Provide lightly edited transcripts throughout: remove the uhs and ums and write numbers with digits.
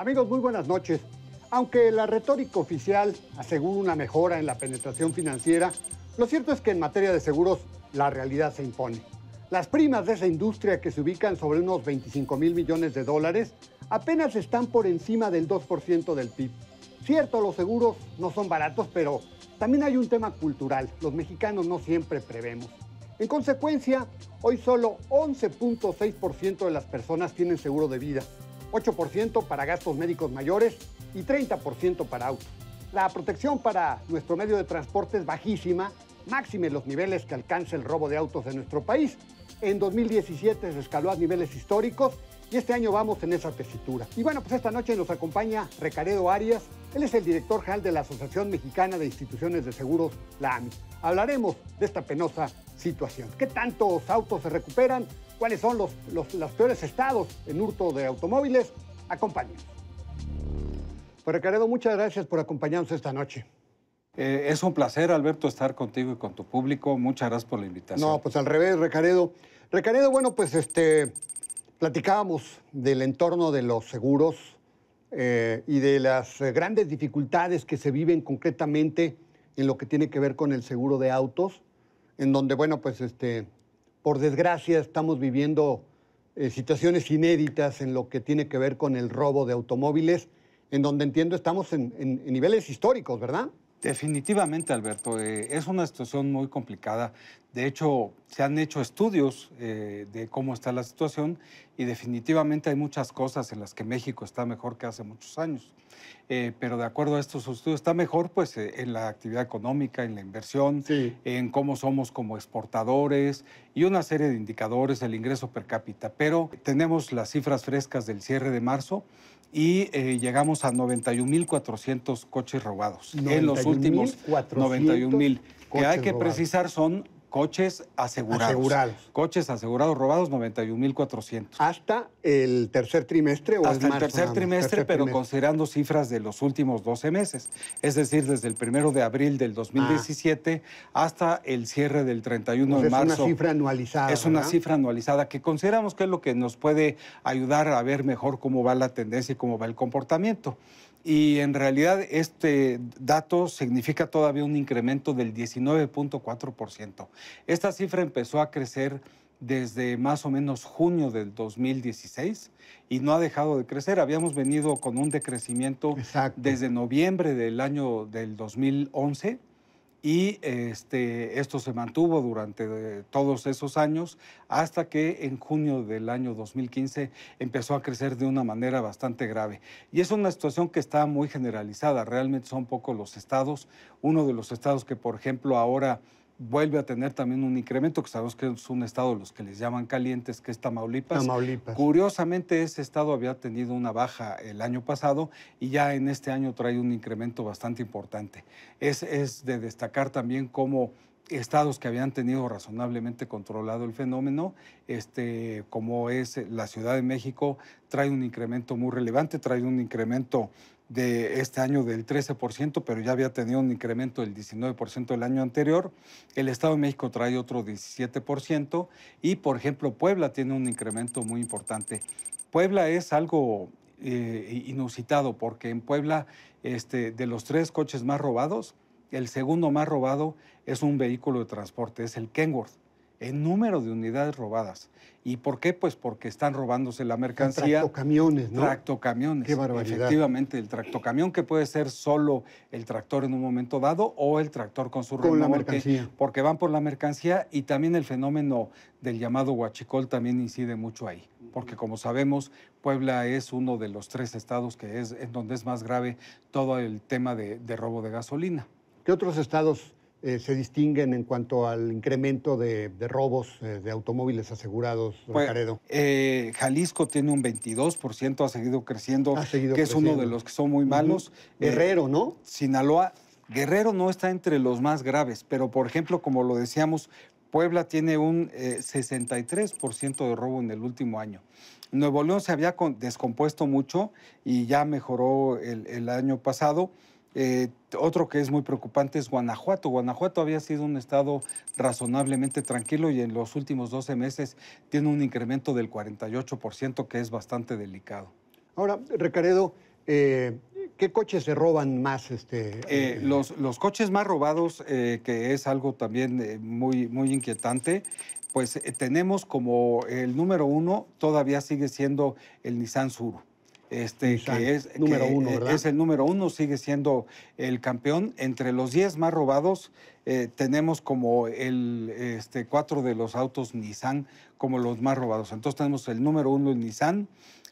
Amigos, muy buenas noches. Aunque la retórica oficial asegura una mejora en la penetración financiera, lo cierto es que en materia de seguros la realidad se impone. Las primas de esa industria, que se ubican sobre unos 25,000 millones de dólares, apenas están por encima del 2% del PIB. Cierto, los seguros no son baratos, pero también hay un tema cultural. Los mexicanos no siempre prevemos. En consecuencia, hoy solo 11,6% de las personas tienen seguro de vida, 8% para gastos médicos mayores y 30% para autos. La protección para nuestro medio de transporte es bajísima, máxime los niveles que alcanza el robo de autos en nuestro país. En 2017 se escaló a niveles históricos y este año vamos en esa tesitura. Y bueno, pues esta noche nos acompaña Recaredo Arias. Él es el director general de la Asociación Mexicana de Instituciones de Seguros, la AMI. Hablaremos de esta penosa situación. ¿Qué tantos autos se recuperan? ¿Cuáles son los peores estados en hurto de automóviles? Acompáñenos. Pues Recaredo, muchas gracias por acompañarnos esta noche. Es un placer, Alberto, estar contigo y con tu público. Muchas gracias por la invitación. No, pues al revés, Recaredo. Recaredo, bueno, pues platicábamos del entorno de los seguros y de las grandes dificultades que se viven concretamente en lo que tiene que ver con el seguro de autos, en donde, bueno, pues por desgracia estamos viviendo situaciones inéditas en lo que tiene que ver con el robo de automóviles, en donde entiendo estamos en niveles históricos, ¿verdad? Definitivamente, Alberto, es una situación muy complicada. De hecho, se han hecho estudios de cómo está la situación y definitivamente hay muchas cosas en las que México está mejor que hace muchos años. Pero de acuerdo a estos estudios está mejor pues en la actividad económica, en la inversión, sí, en cómo somos como exportadores y una serie de indicadores, el ingreso per cápita. Pero tenemos las cifras frescas del cierre de marzo y llegamos a 91,400 coches robados. En los últimos 91,000, que hay que precisar son coches asegurados. Coches asegurados robados, 91,400. ¿Hasta el tercer trimestre o hasta el marzo? El tercer trimestre, pero considerando cifras de los últimos 12 meses. Es decir, desde el 1 de abril del 2017 hasta el cierre del 31 de marzo. Es una cifra anualizada. Es una cifra anualizada que consideramos que es lo que nos puede ayudar a ver mejor cómo va la tendencia y cómo va el comportamiento. Y en realidad este dato significa todavía un incremento del 19,4%. Esta cifra empezó a crecer desde más o menos junio del 2016 y no ha dejado de crecer. Habíamos venido con un decrecimiento desde noviembre del año del 2011 y esto se mantuvo durante todos esos años hasta que en junio del año 2015 empezó a crecer de una manera bastante grave. Y es una situación que está muy generalizada. Realmente son pocos los estados. Uno de los estados que, por ejemplo, ahora vuelve a tener también un incremento, que sabemos que es un estado de los que les llaman calientes, que es Tamaulipas. Curiosamente, ese estado había tenido una baja el año pasado y ya en este año trae un incremento bastante importante. Es de destacar también cómo estados que habían tenido razonablemente controlado el fenómeno, como es la Ciudad de México, trae un incremento muy relevante, trae un incremento de este año del 13%, pero ya había tenido un incremento del 19% el año anterior. El Estado de México trae otro 17% y, por ejemplo, Puebla tiene un incremento muy importante. Puebla es algo inusitado porque en Puebla, de los 3 coches más robados, el segundo más robado es un vehículo de transporte, es el Kenworth, en número de unidades robadas. ¿Y por qué? Pues porque están robándose la mercancía. Tractocamiones, ¿no? Tractocamiones. Qué barbaridad. Efectivamente, el tractocamión, que puede ser solo el tractor en un momento dado o el tractor con su remolque. Con la mercancía. Porque van por la mercancía y también el fenómeno del llamado huachicol también incide mucho ahí. Porque como sabemos, Puebla es uno de los 3 estados que es en donde es más grave todo el tema de robo de gasolina. ¿Qué otros estados se distinguen en cuanto al incremento de robos de automóviles asegurados, Recaredo? Jalisco tiene un 22%, ha seguido creciendo, es uno de los que son muy malos. Guerrero, ¿no? Sinaloa. Guerrero no está entre los más graves, pero por ejemplo, como lo decíamos, Puebla tiene un 63% de robo en el último año. Nuevo León se había descompuesto mucho y ya mejoró el año pasado. Otro que es muy preocupante es Guanajuato. Guanajuato había sido un estado razonablemente tranquilo y en los últimos 12 meses tiene un incremento del 48%, que es bastante delicado. Ahora, Recaredo, ¿Qué coches se roban más? Los coches más robados, que es algo también muy inquietante, pues tenemos como el número uno, todavía sigue siendo el Nissan Suru. Nissan, Que es, número uno, ¿verdad? es el número uno, sigue siendo el campeón. Entre los 10 más robados, tenemos como cuatro de los autos Nissan como los más robados. Entonces tenemos el número uno, el Nissan.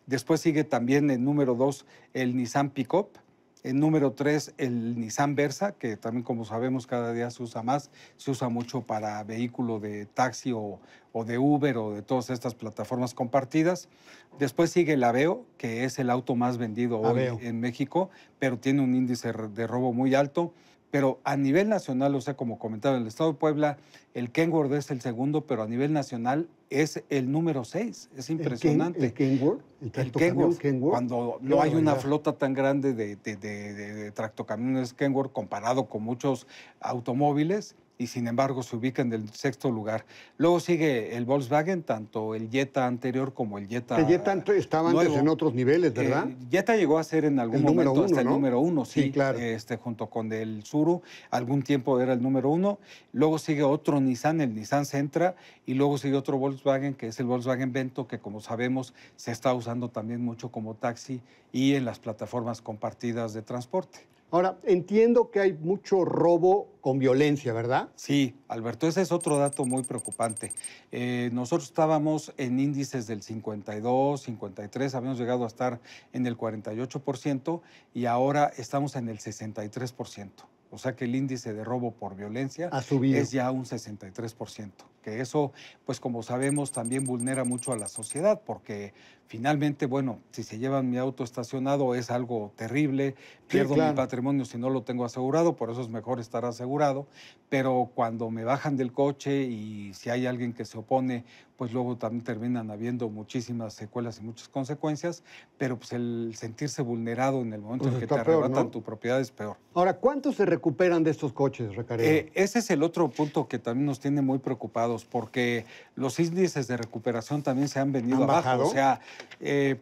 Después sigue también el número dos, el Nissan Pickup. El número 3, el Nissan Versa, que también, como sabemos, cada día se usa más, se usa mucho para vehículo de taxi o de Uber o de todas estas plataformas compartidas. Después sigue el Aveo, que es el auto más vendido hoy Aveo. en México, pero tiene un índice de robo muy alto. Pero a nivel nacional, o sea, como comentaba, en el estado de Puebla, el Kenworth es el segundo, pero a nivel nacional es el número 6. Es impresionante. ¿El Kenworth? El Kenworth, Kenworth. cuando no hay una flota tan grande de tractocamiones Kenworth comparado con muchos automóviles, y sin embargo se ubica en el sexto lugar. Luego sigue el Volkswagen, tanto el Jetta anterior como el Jetta El Jetta estaba antes en otros niveles, ¿verdad? Jetta llegó a ser en algún momento hasta el número uno, sí, sí, claro. Junto con el Tsuru, algún tiempo era el número uno. Luego sigue otro Nissan, el Nissan Sentra, y luego sigue otro Volkswagen, que es el Volkswagen Vento, que como sabemos se está usando también mucho como taxi y en las plataformas compartidas de transporte. Ahora, entiendo que hay mucho robo con violencia, ¿verdad? Sí, Alberto, ese es otro dato muy preocupante. Nosotros estábamos en índices del 52, 53, habíamos llegado a estar en el 48% y ahora estamos en el 63%. O sea que el índice de robo por violencia ha subido. Es ya un 63%. Que eso, pues como sabemos, también vulnera mucho a la sociedad, porque finalmente, bueno, si se llevan mi auto estacionado es algo terrible, pierdo mi patrimonio si no lo tengo asegurado, por eso es mejor estar asegurado, pero cuando me bajan del coche y si hay alguien que se opone, pues luego también terminan habiendo muchísimas secuelas y muchas consecuencias, pero pues el sentirse vulnerado en el momento en que te arrebatan tu propiedad es peor. Ahora, ¿cuántos se recuperan de estos coches, Recaredo? Ese es el otro punto que también nos tiene muy preocupados, porque los índices de recuperación también se han venido abajo. ¿Bajado? O sea,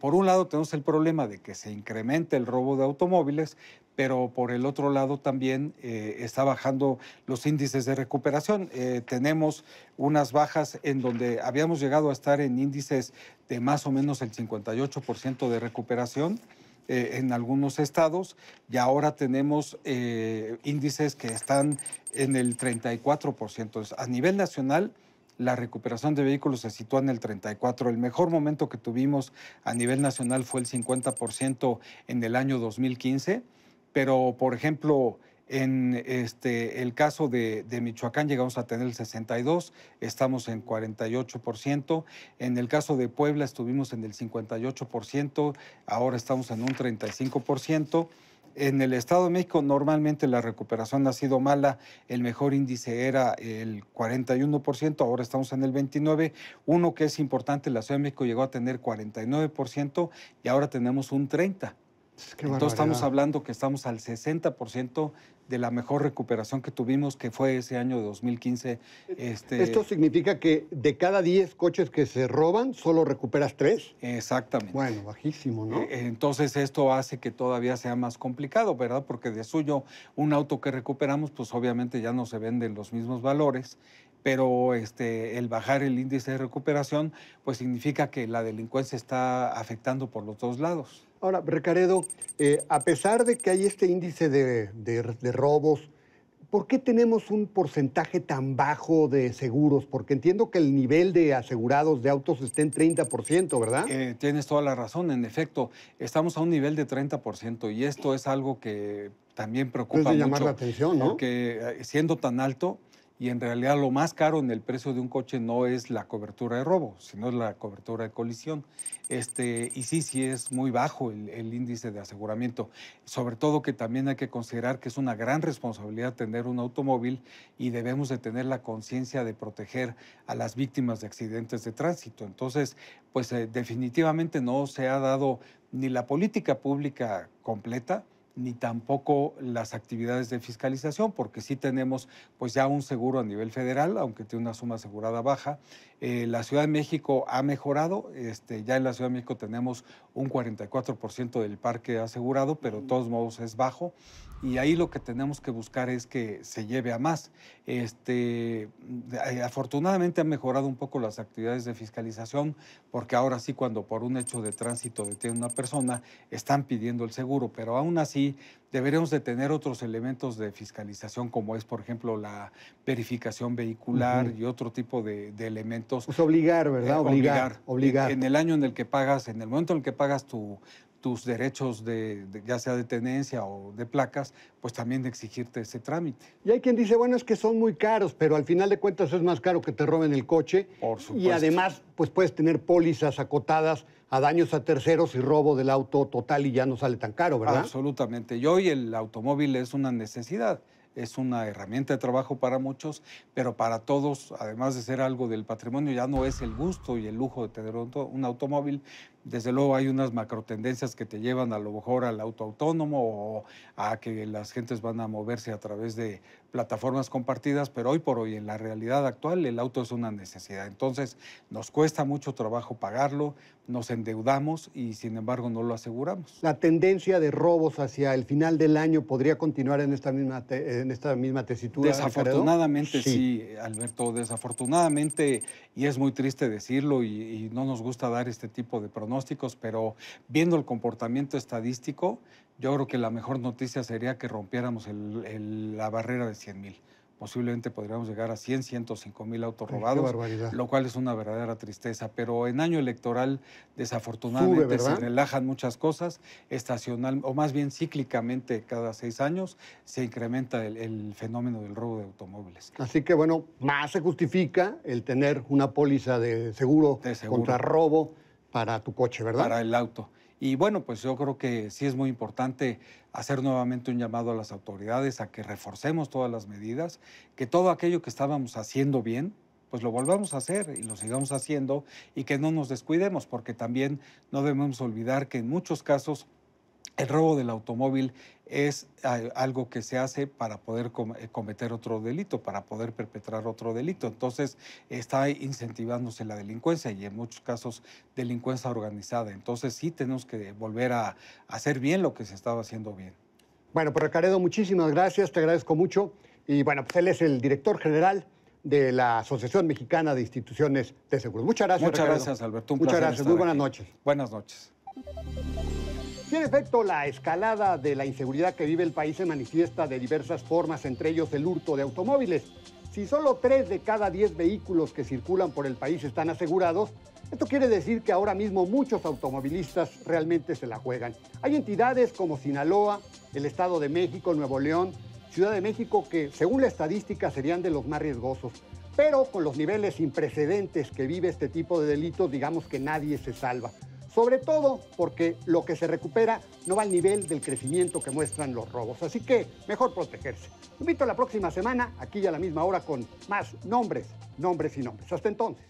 por un lado tenemos el problema de que se incrementa el robo de automóviles, pero por el otro lado también está bajando los índices de recuperación. Tenemos unas bajas en donde habíamos llegado a estar en índices de más o menos el 58% de recuperación en algunos estados, y ahora tenemos índices que están en el 34%. Entonces, a nivel nacional, la recuperación de vehículos se sitúa en el 34%. El mejor momento que tuvimos a nivel nacional fue el 50% en el año 2015, pero, por ejemplo, en el caso de Michoacán llegamos a tener el 62%, estamos en 48%. En el caso de Puebla estuvimos en el 58%, ahora estamos en un 35%. En el Estado de México normalmente la recuperación ha sido mala, el mejor índice era el 41%, ahora estamos en el 29%. Uno que es importante, la Ciudad de México llegó a tener 49% y ahora tenemos un 30%. Entonces estamos hablando que estamos al 60% de la mejor recuperación que tuvimos, que fue ese año de 2015. ¿Esto significa que de cada 10 coches que se roban, solo recuperas 3? Exactamente. Bueno, bajísimo, ¿no? Entonces esto hace que todavía sea más complicado, ¿verdad? Porque de suyo, un auto que recuperamos, pues obviamente ya no se venden los mismos valores, pero el bajar el índice de recuperación, pues significa que la delincuencia está afectando por los dos lados. Ahora, Recaredo, a pesar de que hay este índice de robos, ¿por qué tenemos un porcentaje tan bajo de seguros? Porque entiendo que el nivel de asegurados de autos está en 30%, ¿verdad? Tienes toda la razón. En efecto, estamos a un nivel de 30% y esto es algo que también preocupa mucho. Es de llamar la atención, ¿no? Porque siendo tan alto, y en realidad lo más caro en el precio de un coche no es la cobertura de robo, sino es la cobertura de colisión. Y sí es muy bajo el índice de aseguramiento. Sobre todo que también hay que considerar que es una gran responsabilidad tener un automóvil y debemos de tener la conciencia de proteger a las víctimas de accidentes de tránsito. Entonces, pues definitivamente no se ha dado ni la política pública completa, ni tampoco las actividades de fiscalización, porque sí tenemos pues ya un seguro a nivel federal, aunque tiene una suma asegurada baja. La Ciudad de México ha mejorado, ya en la Ciudad de México tenemos un 44% del parque asegurado, pero de todos modos es bajo. Y ahí lo que tenemos que buscar es que se lleve a más. Afortunadamente han mejorado un poco las actividades de fiscalización, porque ahora sí, cuando por un hecho de tránsito detiene una persona, están pidiendo el seguro, pero aún así deberíamos de tener otros elementos de fiscalización, como es, por ejemplo, la verificación vehicular y otro tipo de elementos. Pues obligar, ¿verdad? Obligar. En el año en el que pagas, en el momento en el que pagas tus derechos ya sea de tenencia o de placas, pues también de exigirte ese trámite. Y hay quien dice, bueno, es que son muy caros, pero al final de cuentas es más caro que te roben el coche. Por supuesto. Y además, pues puedes tener pólizas acotadas a daños a terceros y robo del auto total y ya no sale tan caro, ¿verdad? Absolutamente. Y hoy el automóvil es una necesidad. Es una herramienta de trabajo para muchos, pero para todos, además de ser algo del patrimonio, ya no es el gusto y el lujo de tener un automóvil. Desde luego hay unas macrotendencias que te llevan a lo mejor al auto autónomo o a que las gentes van a moverse a través de plataformas compartidas, pero hoy por hoy, en la realidad actual, el auto es una necesidad. Entonces, nos cuesta mucho trabajo pagarlo, nos endeudamos y, sin embargo, no lo aseguramos. ¿La tendencia de robos hacia el final del año podría continuar en esta misma tesitura? Desafortunadamente, sí, Alberto, desafortunadamente, y es muy triste decirlo y no nos gusta dar este tipo de pronósticos, pero viendo el comportamiento estadístico, yo creo que la mejor noticia sería que rompiéramos la barrera de 100,000. Posiblemente podríamos llegar a 100, 105,000 autos robados, lo cual es una verdadera tristeza. Pero en año electoral, desafortunadamente, se relajan muchas cosas, estacional, o más bien cíclicamente cada 6 años, se incrementa el fenómeno del robo de automóviles. Así que, bueno, más se justifica el tener una póliza de seguro contra robo para tu coche, ¿verdad? Para el auto. Y bueno, pues yo creo que sí es muy importante hacer nuevamente un llamado a las autoridades a que reforcemos todas las medidas, que todo aquello que estábamos haciendo bien, pues lo volvamos a hacer y lo sigamos haciendo y que no nos descuidemos, porque también no debemos olvidar que en muchos casos el robo del automóvil es algo que se hace para poder cometer otro delito, para poder perpetrar otro delito. Entonces, está incentivándose la delincuencia y en muchos casos delincuencia organizada. Entonces, sí tenemos que volver a hacer bien lo que se estaba haciendo bien. Bueno, pues Recaredo, muchísimas gracias, te agradezco mucho. Y bueno, pues él es el director general de la Asociación Mexicana de Instituciones de Seguros. Muchas gracias, Muchas gracias, Alberto. Muchas gracias, muy buenas noches. Buenas noches. Sí, en efecto, la escalada de la inseguridad que vive el país se manifiesta de diversas formas, entre ellos el hurto de automóviles. Si solo 3 de cada 10 vehículos que circulan por el país están asegurados, esto quiere decir que ahora mismo muchos automovilistas realmente se la juegan. Hay entidades como Sinaloa, el Estado de México, Nuevo León, Ciudad de México, que según la estadística serían de los más riesgosos. Pero con los niveles sin precedentes que vive este tipo de delitos, digamos que nadie se salva. Sobre todo porque lo que se recupera no va al nivel del crecimiento que muestran los robos. Así que mejor protegerse. Lo invito a la próxima semana, aquí a la misma hora, con más nombres y nombres. Hasta entonces.